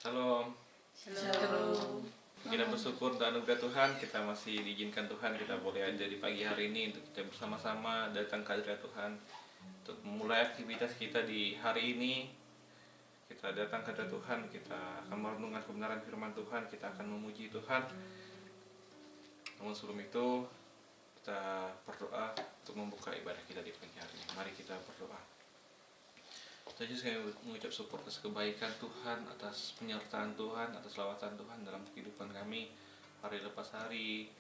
Shalom. Shalom. Kita bersyukur dan anugerah Tuhan, kita masih diizinkan Tuhan, kita boleh ada di pagi hari ini untuk kita bersama-sama datang ke hadirat Tuhan untuk memulai aktivitas kita di hari ini. Kita datang ke hadirat Tuhan, kita akan merenungkan kebenaran firman Tuhan, kita akan memuji Tuhan. Namun sebelum itu kita berdoa untuk membuka ibadah kita di pagi hari ini. Mari kita berdoa. Tuhan Yesus, kami mengucap syukur atas kebaikan Tuhan, atas penyertaan Tuhan, atas lawatan Tuhan dalam kehidupan kami hari lepas hari.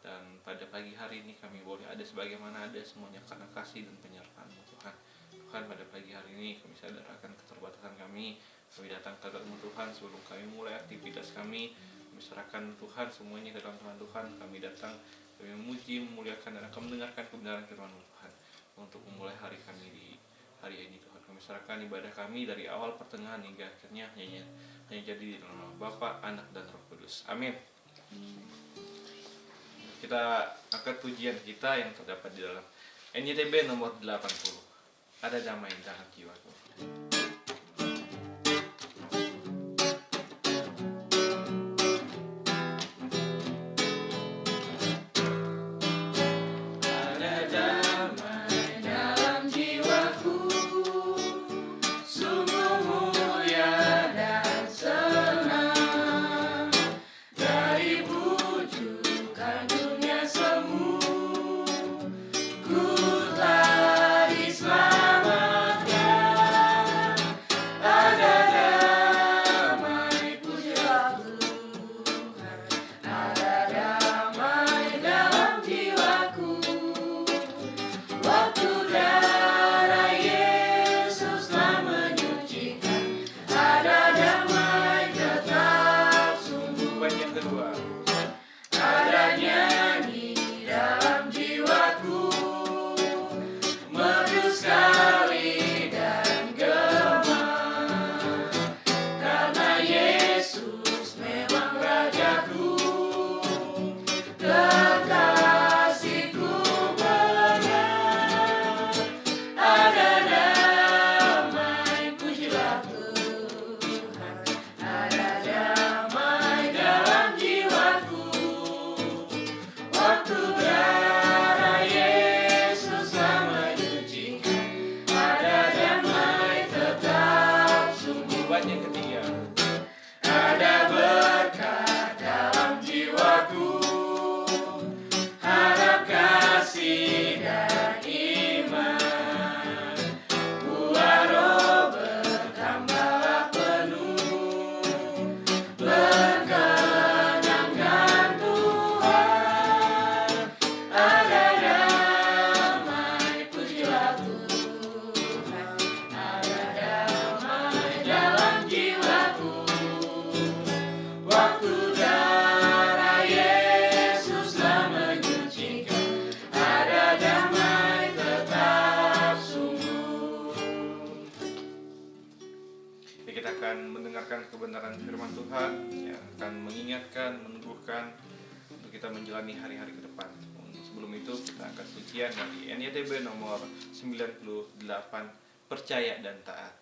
Dan pada pagi hari ini kami boleh ada sebagaimana ada semuanya karena kasih dan penyertaan-Mu Tuhan. Tuhan, pada pagi hari ini kami sadar akan keterbatasan kami. Kami datang ke dalam Tuhan sebelum kami mulai aktivitas kami. Kami serahkan Tuhan semuanya ke dalam tangan Tuhan. Kami datang, kami memuji, memuliakan dan akan mendengarkan kebenaran firman-Mu Tuhan untuk memulai hari kami di hari ini Tuhan. Kami serahkan ibadah kami dari awal, pertengahan hingga akhirnya hanya jadi di dalam nama Bapa, Anak dan Roh Kudus. Amin. Kita angkat pujian kita yang terdapat di dalam NYTB nomor 80. Ada damai dalam jiwaku. Kita akan mendengarkan kebenaran firman Tuhan yang akan mengingatkan, meneguhkan untuk kita menjalani hari-hari ke depan. Sebelum itu kita akan pujian dari NYTB nomor 98, Percaya dan Taat.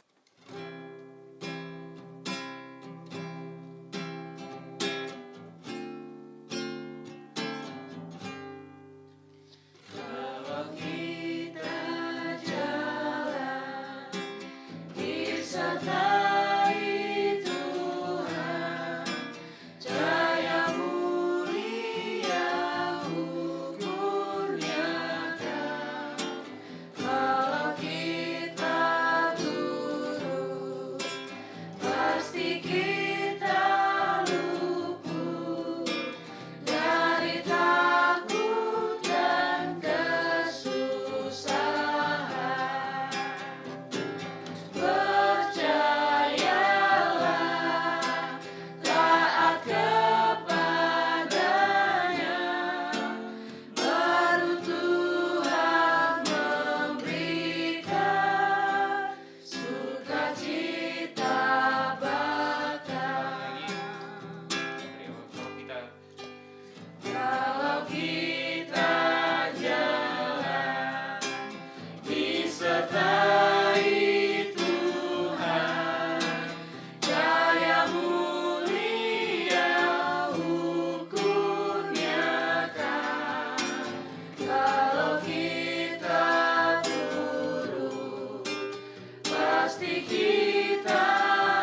pasti kita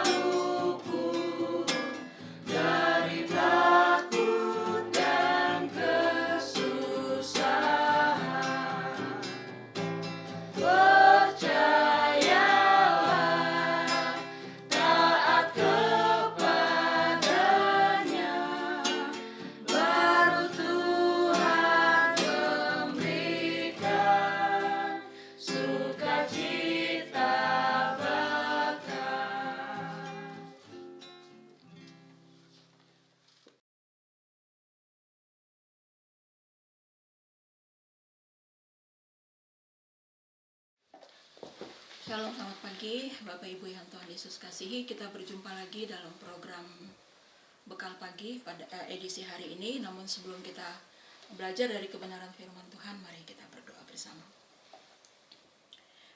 luput dari takut dan kesusahan. Percayalah, taat kepadanya, baru Tuhan memberikan sukacita berkah. Shalom, selamat pagi Bapak Ibu yang Tuhan Yesus kasihi. Kita berjumpa lagi dalam program Bekal Pagi pada edisi hari ini. Namun sebelum kita belajar dari kebenaran firman Tuhan, mari kita berdoa bersama.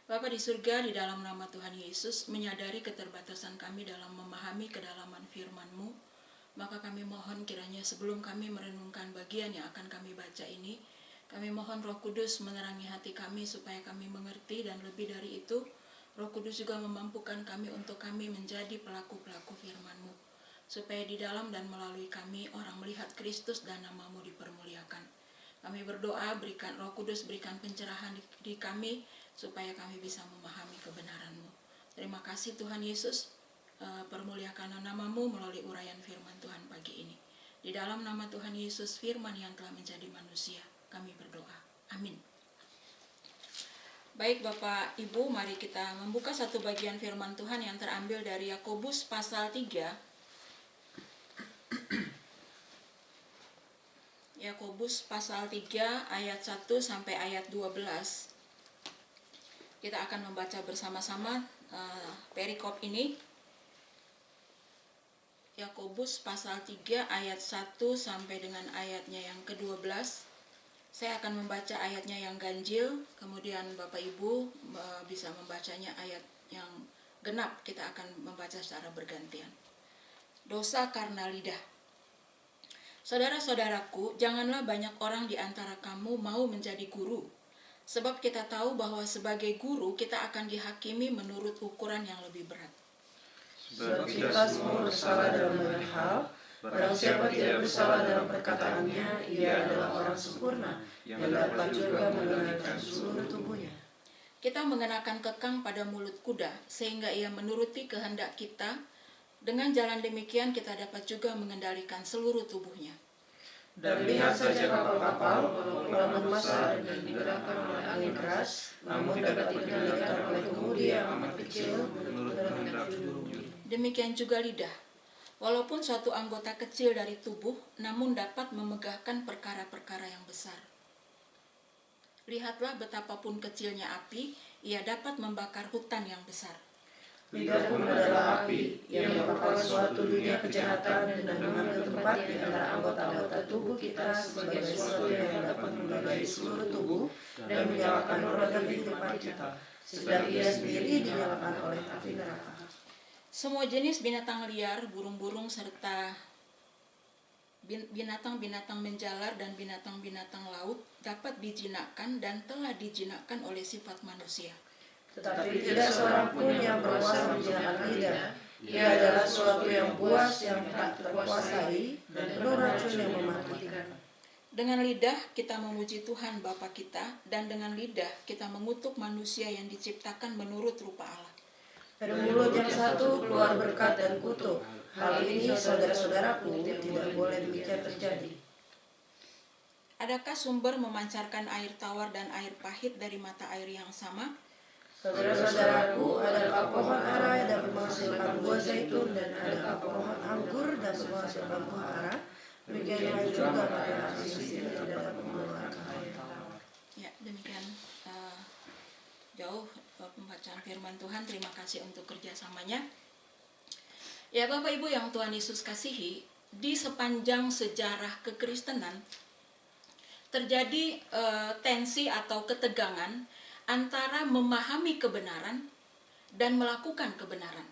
Bapa di surga, di dalam nama Tuhan Yesus, menyadari keterbatasan kami dalam memahami kedalaman firman-Mu, maka kami mohon kiranya sebelum kami merenungkan bagian yang akan kami baca ini, kami mohon Roh Kudus menerangi hati kami supaya kami mengerti, dan lebih dari itu, Roh Kudus juga memampukan kami untuk kami menjadi pelaku-pelaku firman-Mu, supaya di dalam dan melalui kami orang melihat Kristus dan nama-Mu dipermuliakan. Kami berdoa, berikan Roh Kudus, berikan pencerahan di kami, supaya kami bisa memahami kebenaran-Mu. Terima kasih Tuhan Yesus, permuliakan nama-Mu melalui uraian firman Tuhan pagi ini. Di dalam nama Tuhan Yesus, firman yang telah menjadi manusia, kami berdoa. Amin. Baik Bapak Ibu, mari kita membuka satu bagian firman Tuhan yang terambil dari Yakobus pasal 3. Yakobus pasal 3 ayat 1 sampai ayat 12. Kita akan membaca bersama-sama perikop ini. Yakobus pasal 3 ayat 1 sampai dengan ayatnya yang ke-12. Saya akan membaca ayatnya yang ganjil, kemudian Bapak Ibu bisa membacanya ayat yang genap. Kita akan membaca secara bergantian. Dosa karena lidah. Saudara-saudaraku, janganlah banyak orang di antara kamu mau menjadi guru. Sebab kita tahu bahwa sebagai guru kita akan dihakimi menurut ukuran yang lebih berat. Sebab kita semua bersalah dalam banyak hal. Barang siapa tidak bersalah dalam perkataannya, ia adalah orang sempurna, yang dapat juga menunaikan seluruh tubuhnya. Kita mengenakan kekang pada mulut kuda, sehingga ia menuruti kehendak kita. Dengan jalan demikian kita dapat juga mengendalikan seluruh tubuhnya. Dan lihat saja kapal-kapal, walaupun besar dan digerakkan oleh angin keras, namun dapat dikendalikan oleh kemudi yang amat kecil menurut kehendak juru. Demikian juga lidah. Walaupun suatu anggota kecil dari tubuh, namun dapat memegahkan perkara-perkara yang besar. Lihatlah betapapun kecilnya api, ia dapat membakar hutan yang besar. Lidah pun adalah api, yang membakar suatu dunia kejahatan dan mengambil tempat di antara anggota-anggota tubuh kita sebagai sesuatu yang dapat menodai seluruh tubuh dan menyalakan roda kehidupan kita, sedang ia sendiri dinyalakan oleh api neraka. Semua jenis binatang liar, burung-burung, serta binatang-binatang menjalar dan binatang-binatang laut dapat dijinakkan dan telah dijinakkan oleh sifat manusia. Tetapi tidak seorang pun yang berkuasa menjinakkan lidah. Ia adalah suatu yang buas yang tak terkuasai dan penuh racun yang mematikan. Dengan lidah kita memuji Tuhan Bapa kita, dan dengan lidah kita mengutuk manusia yang diciptakan menurut rupa Allah. Dari mulut yang satu keluar berkat dan kutuk. Hal ini saudara-saudaraku tidak boleh demikian terjadi. Adakah sumber memancarkan air tawar dan air pahit dari mata air yang sama? Saudara-saudaraku, adakah pohon ara yang dapat menghasilkan buah zaitun dan adakah pohon anggur dapat menghasilkan buah ara? Demikianlah juga pada hasil tidak dapat mengeluarkan air tawar. Ya, demikian jauh pembacaan firman Tuhan. Terima kasih untuk kerjasamanya. Ya Bapak Ibu yang Tuhan Yesus kasihi, di sepanjang sejarah kekristenan terjadi tensi atau ketegangan antara memahami kebenaran dan melakukan kebenaran.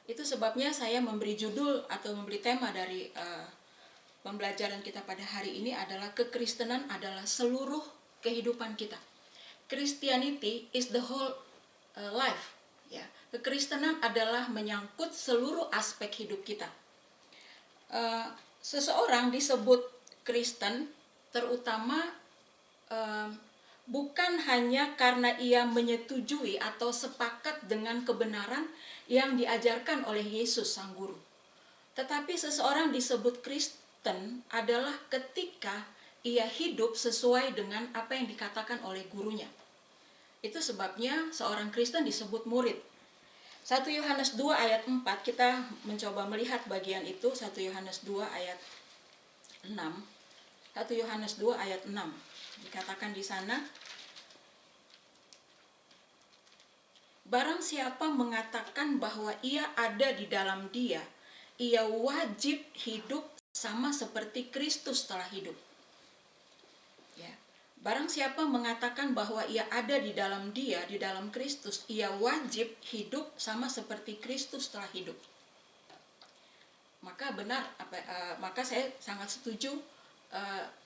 Itu sebabnya saya memberi judul atau memberi tema dari pembelajaran kita pada hari ini adalah kekristenan adalah seluruh kehidupan kita. Christianity is the whole life. Ya, kekristenan adalah menyangkut seluruh aspek hidup kita. Seseorang disebut Kristen terutama bukan hanya karena ia menyetujui atau sepakat dengan kebenaran yang diajarkan oleh Yesus Sang Guru. Tetapi seseorang disebut Kristen adalah ketika ia hidup sesuai dengan apa yang dikatakan oleh gurunya. Itu sebabnya seorang Kristen disebut murid. 1 Yohanes 2 ayat 4, kita mencoba melihat bagian itu. 1 Yohanes 2 ayat 6. 1 Yohanes 2 ayat 6. Dikatakan di sana, barang siapa mengatakan bahwa ia ada di dalam Dia, ia wajib hidup sama seperti Kristus telah hidup. Ya. Barang siapa mengatakan bahwa ia ada di dalam Dia, di dalam Kristus, ia wajib hidup sama seperti Kristus telah hidup. Maka benar, maka saya sangat setuju,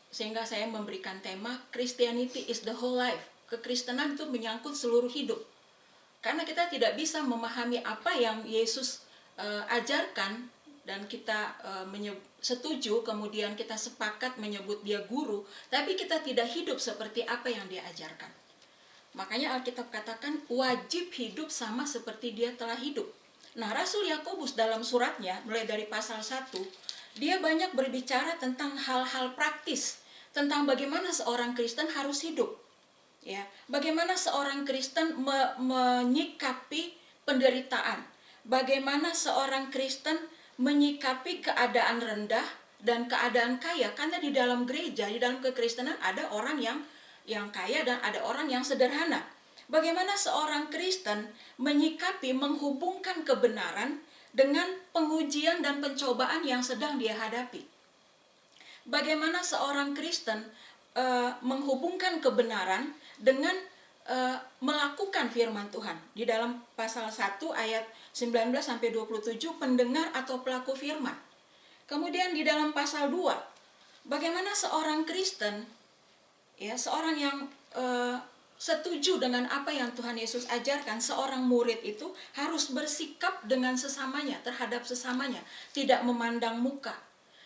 sehingga saya memberikan tema Christianity is the whole life. Kekristenan itu menyangkut seluruh hidup. Karena kita tidak bisa memahami apa yang Yesus ajarkan dan kita setuju, kemudian kita sepakat menyebut dia guru, tapi kita tidak hidup seperti apa yang dia ajarkan. Makanya Alkitab katakan wajib hidup sama seperti dia telah hidup. Nah, Rasul Yakobus dalam suratnya mulai dari pasal 1, dia banyak berbicara tentang hal-hal praktis, tentang bagaimana seorang Kristen harus hidup. Ya, bagaimana seorang Kristen menyikapi penderitaan, bagaimana seorang Kristen menyikapi keadaan rendah dan keadaan kaya. Karena di dalam gereja, di dalam kekristenan ada orang yang kaya dan ada orang yang sederhana. Bagaimana seorang Kristen menyikapi, menghubungkan kebenaran dengan pengujian dan pencobaan yang sedang dia hadapi. Bagaimana seorang Kristen menghubungkan kebenaran dengan melakukan firman Tuhan. Di dalam pasal 1 ayat 19-27, pendengar atau pelaku firman. Kemudian di dalam pasal 2, bagaimana seorang Kristen, ya, seorang yang setuju dengan apa yang Tuhan Yesus ajarkan, seorang murid itu harus bersikap dengan sesamanya, terhadap sesamanya, tidak memandang muka.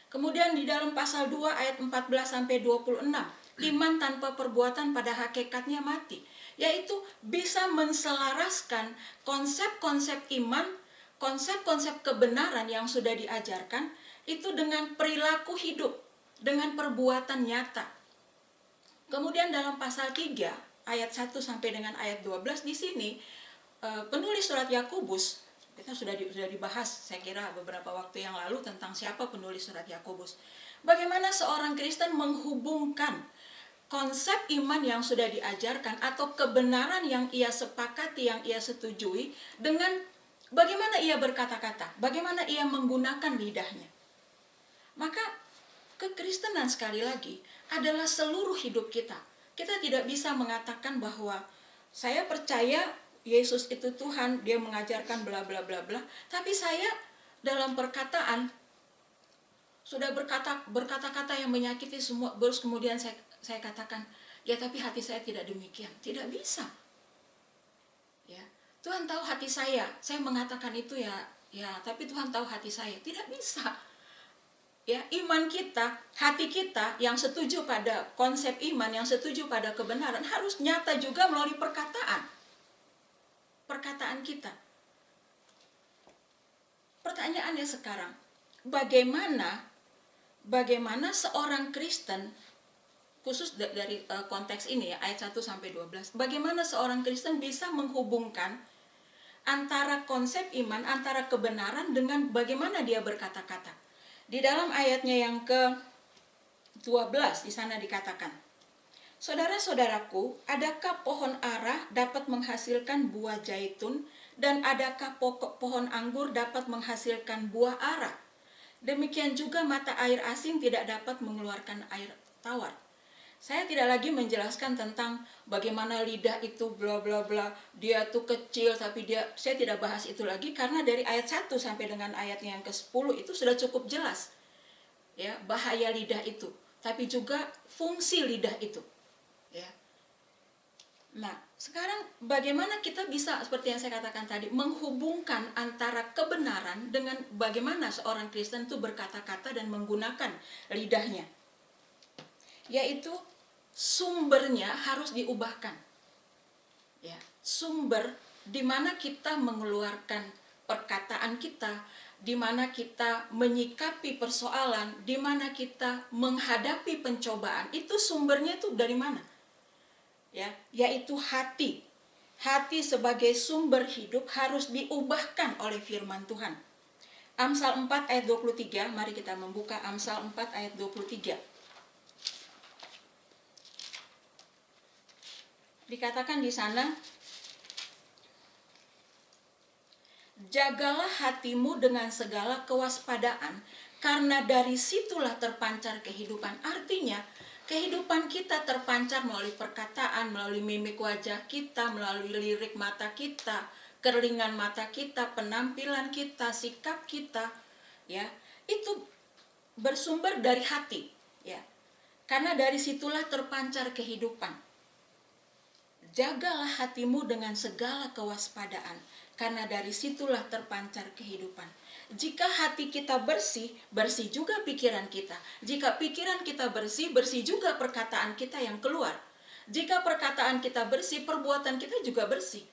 Kemudian di dalam pasal 2 ayat 14-26, iman tanpa perbuatan pada hakikatnya mati, yaitu bisa menselaraskan konsep-konsep iman, konsep-konsep kebenaran yang sudah diajarkan itu dengan perilaku hidup, dengan perbuatan nyata. Kemudian dalam pasal 3 ayat 1 sampai dengan ayat 12, di sini penulis surat Yakobus, kita sudah dibahas saya kira beberapa waktu yang lalu tentang siapa penulis surat Yakobus. Bagaimana seorang Kristen menghubungkan konsep iman yang sudah diajarkan atau kebenaran yang ia sepakati, yang ia setujui, dengan bagaimana ia berkata-kata, bagaimana ia menggunakan lidahnya. Maka kekristenan sekali lagi adalah seluruh hidup kita. Kita tidak bisa mengatakan bahwa saya percaya Yesus itu Tuhan, dia mengajarkan bla bla bla bla, tapi saya dalam perkataan sudah berkata-kata yang menyakiti semua, terus kemudian saya katakan, ya tapi hati saya tidak demikian. Tidak bisa. Ya, Tuhan tahu hati saya mengatakan itu ya tapi Tuhan tahu hati saya. Tidak bisa. Ya, iman kita, hati kita yang setuju pada konsep iman, yang setuju pada kebenaran harus nyata juga melalui perkataan kita. Pertanyaannya sekarang, bagaimana seorang Kristen, khusus dari konteks ini ya, ayat 1 sampai 12, bagaimana seorang Kristen bisa menghubungkan antara konsep iman, antara kebenaran dengan bagaimana dia berkata-kata. Di dalam ayatnya yang ke-12 di sana dikatakan, saudara-saudaraku, adakah pohon ara dapat menghasilkan buah zaitun dan adakah pohon anggur dapat menghasilkan buah ara? Demikian juga mata air asin tidak dapat mengeluarkan air tawar. Saya tidak lagi menjelaskan tentang bagaimana lidah itu bla bla bla, dia tuh kecil tapi saya tidak bahas itu lagi karena dari ayat 1 sampai dengan ayatnya yang ke-10 itu sudah cukup jelas. Ya, bahaya lidah itu, tapi juga fungsi lidah itu. Ya. Nah, Sekarang bagaimana kita bisa, seperti yang saya katakan tadi, menghubungkan antara kebenaran dengan bagaimana seorang Kristen itu berkata-kata dan menggunakan lidahnya. Yaitu sumbernya harus diubahkan. Ya, sumber di mana kita mengeluarkan perkataan kita, di mana kita menyikapi persoalan, di mana kita menghadapi pencobaan, itu sumbernya itu dari mana? Ya, yaitu hati. Hati sebagai sumber hidup harus diubahkan oleh firman Tuhan. Amsal 4 ayat 23, mari kita membuka Amsal 4 ayat 23. Dikatakan di sana, jagalah hatimu dengan segala kewaspadaan, karena dari situlah terpancar kehidupan. Artinya, kehidupan kita terpancar melalui perkataan, melalui mimik wajah kita, melalui lirik mata kita, kerlingan mata kita, penampilan kita, sikap kita, ya. Itu bersumber dari hati, ya. Karena dari situlah terpancar kehidupan. Jagalah hatimu dengan segala kewaspadaan, karena dari situlah terpancar kehidupan. Jika hati kita bersih, bersih juga pikiran kita. Jika pikiran kita bersih, bersih juga perkataan kita yang keluar. Jika perkataan kita bersih, perbuatan kita juga bersih.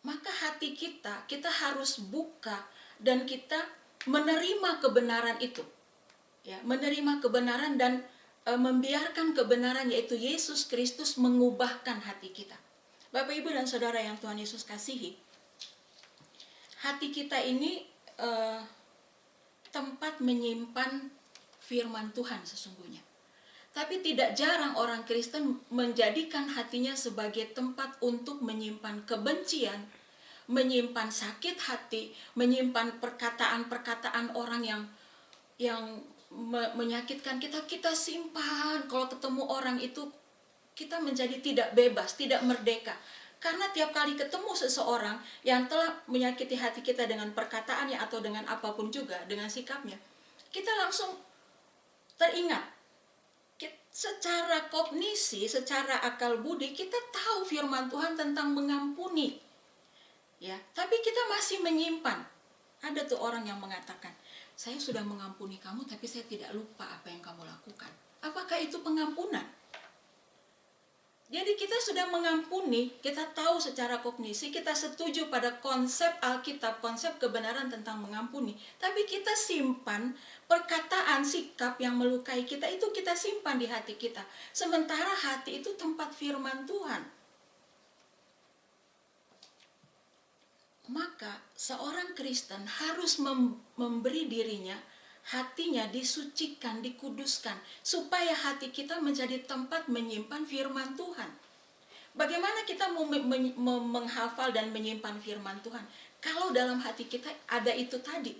Maka hati kita harus buka dan kita menerima kebenaran itu. Ya, menerima kebenaran dan membiarkan kebenaran, yaitu Yesus Kristus mengubahkan hati kita. Bapak, Ibu, dan Saudara yang Tuhan Yesus kasihi, hati kita ini tempat menyimpan firman Tuhan sesungguhnya. Tapi tidak jarang orang Kristen menjadikan hatinya sebagai tempat untuk menyimpan kebencian, menyimpan sakit hati, menyimpan perkataan-perkataan orang yang menyakitkan kita. Kita simpan. Kalau ketemu orang itu, kita menjadi tidak bebas, tidak merdeka. Karena tiap kali ketemu seseorang yang telah menyakiti hati kita dengan perkataannya atau dengan apapun juga, dengan sikapnya, kita langsung teringat. Secara kognisi, secara akal budi, kita tahu firman Tuhan tentang mengampuni. Ya, tapi kita masih menyimpan. Ada tuh orang yang mengatakan, saya sudah mengampuni kamu, tapi saya tidak lupa apa yang kamu lakukan. Apakah itu pengampunan? Jadi kita sudah mengampuni, kita tahu secara kognisi, kita setuju pada konsep Alkitab, konsep kebenaran tentang mengampuni. Tapi kita simpan perkataan, sikap yang melukai kita, itu kita simpan di hati kita. Sementara hati itu tempat firman Tuhan. Maka seorang Kristen harus memberi dirinya, hatinya disucikan, dikuduskan, supaya hati kita menjadi tempat menyimpan firman Tuhan. Bagaimana kita menghafal dan menyimpan firman Tuhan? Kalau dalam hati kita ada itu tadi,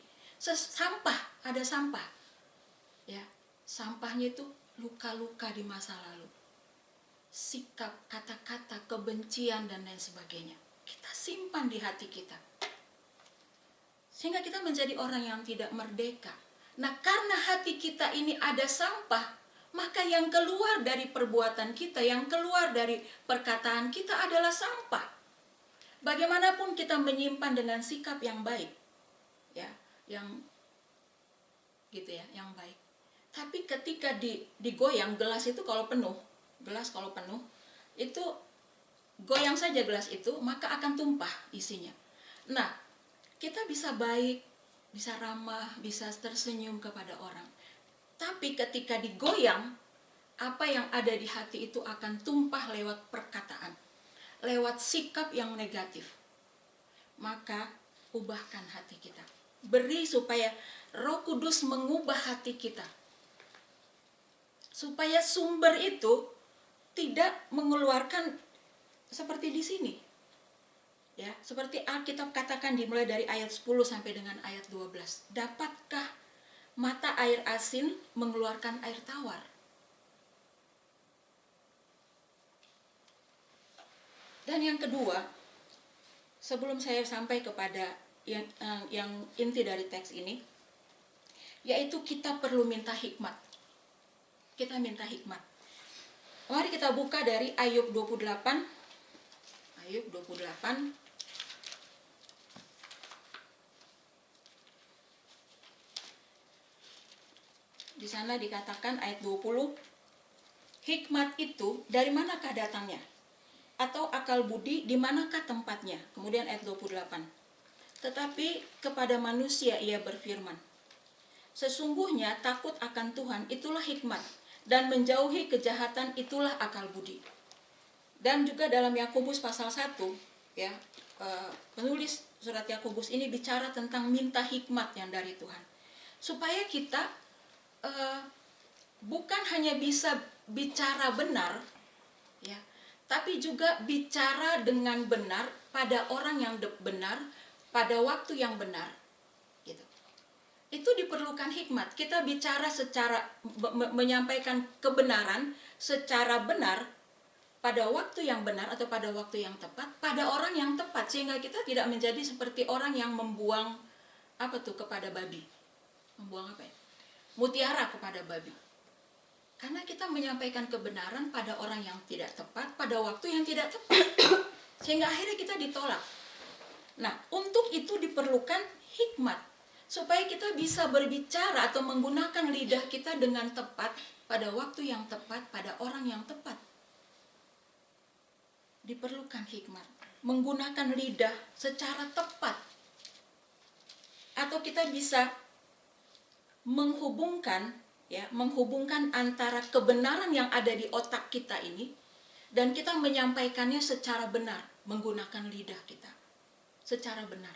ada sampah. Ya, sampahnya itu luka-luka di masa lalu. Sikap, kata-kata, kebencian, dan lain sebagainya. Kita simpan di hati kita. Sehingga kita menjadi orang yang tidak merdeka. Nah, karena hati kita ini ada sampah, maka yang keluar dari perbuatan kita, yang keluar dari perkataan kita adalah sampah. Bagaimanapun kita menyimpan dengan sikap yang baik, ya, yang gitu ya, yang baik. Tapi ketika digoyang, gelas kalau penuh, itu goyang saja gelas itu, maka akan tumpah isinya. Nah, kita bisa baik, bisa ramah, bisa tersenyum kepada orang. Tapi ketika digoyang, apa yang ada di hati itu akan tumpah lewat perkataan, lewat sikap yang negatif. Maka ubahkan hati kita. Beri supaya Roh Kudus mengubah hati kita. Supaya sumber itu tidak mengeluarkan seperti di sini. Ya, seperti Alkitab katakan dimulai dari ayat 10 sampai dengan ayat 12. Dapatkah mata air asin mengeluarkan air tawar? Dan yang kedua, sebelum saya sampai kepada yang inti dari teks ini, yaitu kita perlu minta hikmat. Kita minta hikmat. Mari kita buka dari Ayub 28 Ayub 28. Di sana dikatakan ayat 20, hikmat itu dari manakah datangnya? Atau akal budi di manakah tempatnya? Kemudian ayat 28. Tetapi kepada manusia ia berfirman, sesungguhnya takut akan Tuhan itulah hikmat, dan menjauhi kejahatan itulah akal budi. Dan juga dalam Yakobus pasal 1, ya, penulis surat Yakobus ini bicara tentang minta hikmat yang dari Tuhan. Supaya kita bukan hanya bisa bicara benar, ya, tapi juga bicara dengan benar pada orang yang benar, pada waktu yang benar, gitu. Itu diperlukan hikmat. Kita bicara secara menyampaikan kebenaran secara benar pada waktu yang benar atau pada waktu yang tepat, pada orang yang tepat, sehingga kita tidak menjadi seperti orang yang membuang kepada babi. Membuang apa ya? Mutiara kepada babi. Karena kita menyampaikan kebenaran pada orang yang tidak tepat, pada waktu yang tidak tepat. Sehingga akhirnya kita ditolak. Nah, untuk itu diperlukan hikmat. Supaya kita bisa berbicara atau menggunakan lidah kita dengan tepat, pada waktu yang tepat, pada orang yang tepat. Diperlukan hikmat. Menggunakan lidah secara tepat. Atau kita bisa menghubungkan antara kebenaran yang ada di otak kita ini dan kita menyampaikannya secara benar menggunakan lidah kita secara benar.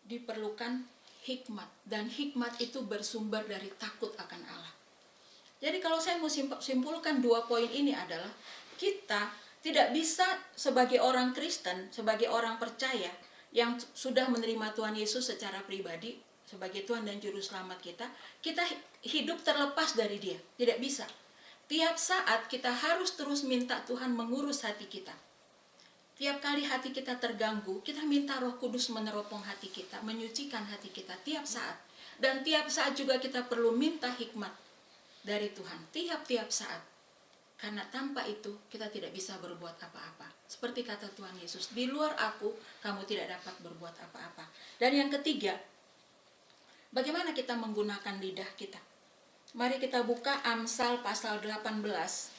Diperlukan hikmat, dan hikmat itu bersumber dari takut akan Allah. Jadi kalau saya mau simpulkan 2 poin ini adalah kita tidak bisa sebagai orang Kristen, sebagai orang percaya yang sudah menerima Tuhan Yesus secara pribadi sebagai Tuhan dan Juru Selamat kita hidup terlepas dari Dia. Tidak bisa. Tiap saat kita harus terus minta Tuhan mengurus hati kita. Tiap kali hati kita terganggu, kita minta Roh Kudus meneropong hati kita, menyucikan hati kita tiap saat. Dan tiap saat juga kita perlu minta hikmat dari Tuhan, tiap-tiap saat. Karena tanpa itu kita tidak bisa berbuat apa-apa. Seperti kata Tuhan Yesus, di luar aku kamu tidak dapat berbuat apa-apa. Dan yang ketiga, bagaimana kita menggunakan lidah kita? Mari kita buka Amsal pasal 18.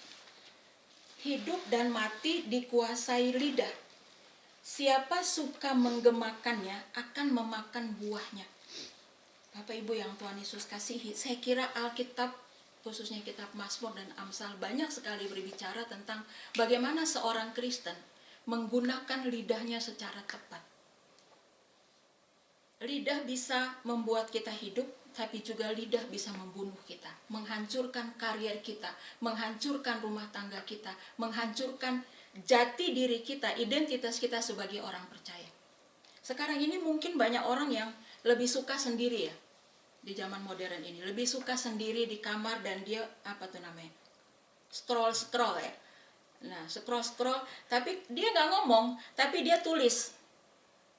Hidup dan mati dikuasai lidah. Siapa suka menggemakannya akan memakan buahnya. Bapak Ibu yang Tuhan Yesus kasihi, saya kira Alkitab, khususnya kitab Mazmur dan Amsal, banyak sekali berbicara tentang bagaimana seorang Kristen menggunakan lidahnya secara tepat. Lidah bisa membuat kita hidup, tapi juga lidah bisa membunuh kita, menghancurkan karier kita, menghancurkan rumah tangga kita, menghancurkan jati diri kita, identitas kita sebagai orang percaya. Sekarang ini mungkin banyak orang yang lebih suka sendiri ya, di zaman modern ini, lebih suka sendiri di kamar dan dia scroll ya. Nah, scroll, tapi dia nggak ngomong, tapi dia tulis,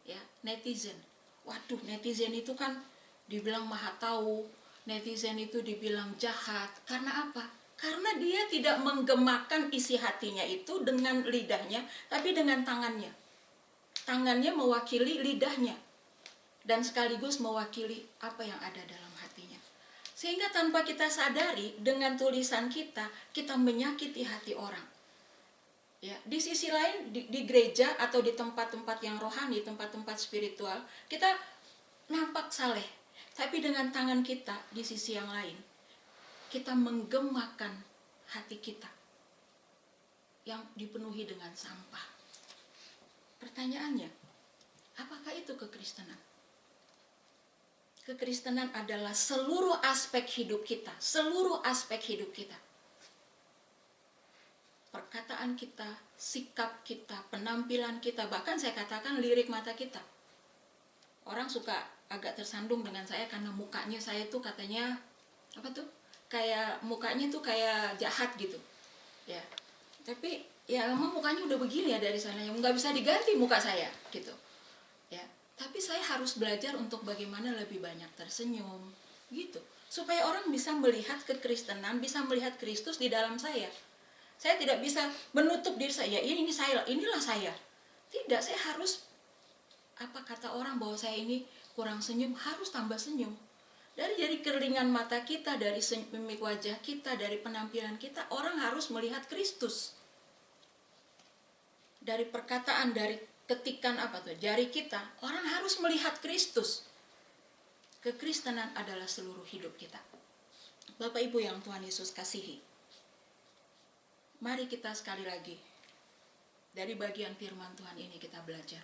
ya, netizen. Waduh, netizen itu kan dibilang maha tahu, netizen itu dibilang jahat. Karena apa? Karena dia tidak menggemakan isi hatinya itu dengan lidahnya, tapi dengan tangannya. Tangannya mewakili lidahnya, dan sekaligus mewakili apa yang ada dalam hatinya. Sehingga tanpa kita sadari, dengan tulisan kita menyakiti hati orang. Ya, di sisi lain di gereja atau di tempat-tempat yang rohani, tempat-tempat spiritual, kita nampak saleh, tapi dengan tangan kita di sisi yang lain kita menggemakan hati kita yang dipenuhi dengan sampah. Pertanyaannya, apakah itu kekristenan? Kekristenan adalah seluruh aspek hidup kita, seluruh aspek hidup kita. Perkataan kita, sikap kita, penampilan kita, bahkan saya katakan lirik mata kita. Orang suka agak tersandung dengan saya karena mukanya saya tuh katanya kayak mukanya tuh kayak jahat gitu, ya. Tapi ya emang mukanya udah begini ya dari sana, yang nggak bisa diganti muka saya gitu, ya. Tapi saya harus belajar untuk bagaimana lebih banyak tersenyum, gitu, supaya orang bisa melihat kekristenan, bisa melihat Kristus di dalam saya. Saya tidak bisa menutup diri saya, ya ini saya, inilah saya. Tidak, saya harus, apa kata orang bahwa saya ini kurang senyum, harus tambah senyum. Dari keringan mata kita, dari mimik wajah kita, dari penampilan kita, orang harus melihat Kristus. Dari perkataan, dari ketikan jari kita, orang harus melihat Kristus. Kekristenan adalah seluruh hidup kita. Bapak Ibu yang Tuhan Yesus kasihi, mari kita sekali lagi dari bagian firman Tuhan ini kita belajar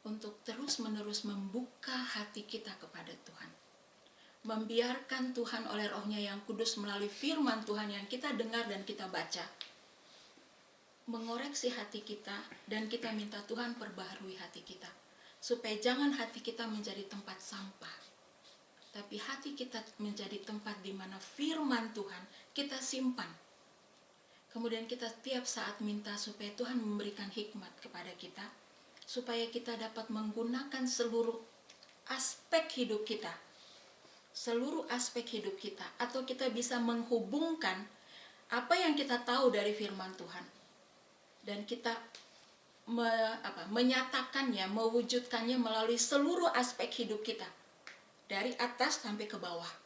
untuk terus-menerus membuka hati kita kepada Tuhan. Membiarkan Tuhan oleh Roh-Nya yang kudus melalui firman Tuhan yang kita dengar dan kita baca, mengoreksi hati kita, dan kita minta Tuhan perbaharui hati kita, supaya jangan hati kita menjadi tempat sampah, tapi hati kita menjadi tempat di mana firman Tuhan kita simpan. Kemudian kita tiap saat minta supaya Tuhan memberikan hikmat kepada kita, supaya kita dapat menggunakan seluruh aspek hidup kita, atau kita bisa menghubungkan apa yang kita tahu dari firman Tuhan, dan kita menyatakannya, mewujudkannya melalui seluruh aspek hidup kita, dari atas sampai ke bawah.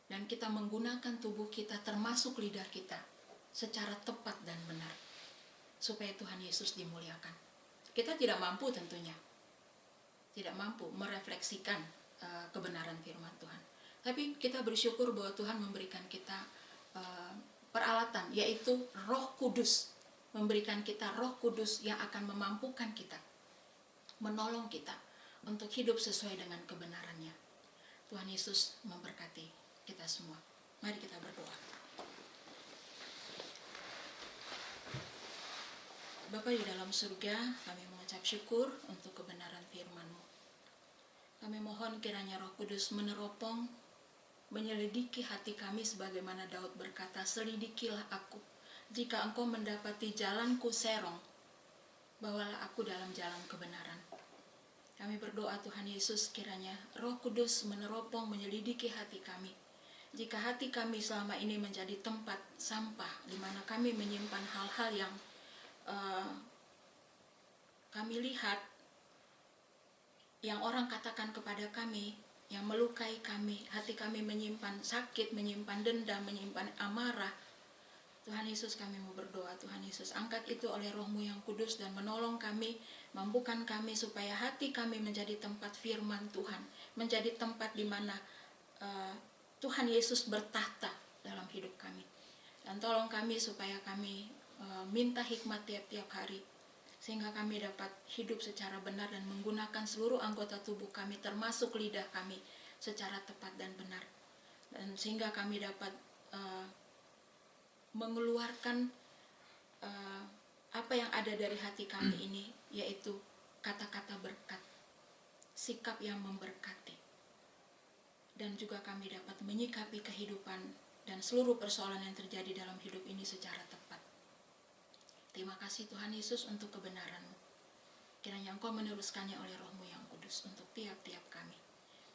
Dan kita menggunakan tubuh kita termasuk lidah kita secara tepat dan benar, supaya Tuhan Yesus dimuliakan. Kita tidak mampu tentunya, tidak mampu merefleksikan kebenaran firman Tuhan. Tapi kita bersyukur bahwa Tuhan memberikan kita peralatan, yaitu Roh Kudus. Memberikan kita Roh Kudus yang akan memampukan kita, menolong kita untuk hidup sesuai dengan kebenarannya. Tuhan Yesus memberkati kita semua. Mari kita berdoa. Bapa di dalam surga, kami mengucap syukur untuk kebenaran firman-Mu. Kami mohon kiranya Roh Kudus meneropong, menyelidiki hati kami sebagaimana Daud berkata, selidikilah aku. Jika engkau mendapati jalanku serong, bawalah aku dalam jalan kebenaran. Kami berdoa Tuhan Yesus, kiranya Roh Kudus meneropong, menyelidiki hati kami. Jika hati kami selama ini menjadi tempat sampah, di mana kami menyimpan hal-hal yang kami lihat, yang orang katakan kepada kami, yang melukai kami, hati kami menyimpan sakit, menyimpan dendam, menyimpan amarah. Tuhan Yesus, kami mau berdoa, Tuhan Yesus, angkat itu oleh Roh-Mu yang kudus dan menolong kami, mampukan kami supaya hati kami menjadi tempat firman Tuhan, menjadi tempat di mana Tuhan Yesus bertahta dalam hidup kami. Dan tolong kami supaya kami minta hikmat tiap-tiap hari, sehingga kami dapat hidup secara benar dan menggunakan seluruh anggota tubuh kami, termasuk lidah kami, secara tepat dan benar. Dan sehingga kami dapat mengeluarkan apa yang ada dari hati kami ini, yaitu kata-kata berkat, sikap yang memberkati. Dan juga kami dapat menyikapi kehidupan dan seluruh persoalan yang terjadi dalam hidup ini secara tepat. Terima kasih Tuhan Yesus untuk kebenaran-Mu. Kiranya Engkau meneruskannya oleh Roh-Mu yang kudus untuk tiap-tiap kami.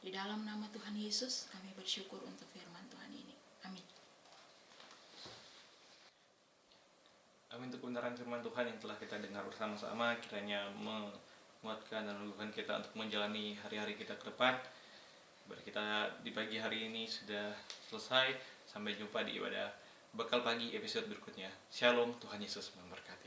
Di dalam nama Tuhan Yesus kami bersyukur untuk firman Tuhan ini. Amin. Amin untuk kebenaran firman Tuhan yang telah kita dengar bersama-sama. Kiranya menguatkan dan meneguhkan kita untuk menjalani hari-hari kita ke depan. Ibadah kita di pagi hari ini sudah selesai. Sampai jumpa di ibadah bekal pagi episode berikutnya. Shalom, Tuhan Yesus memberkati.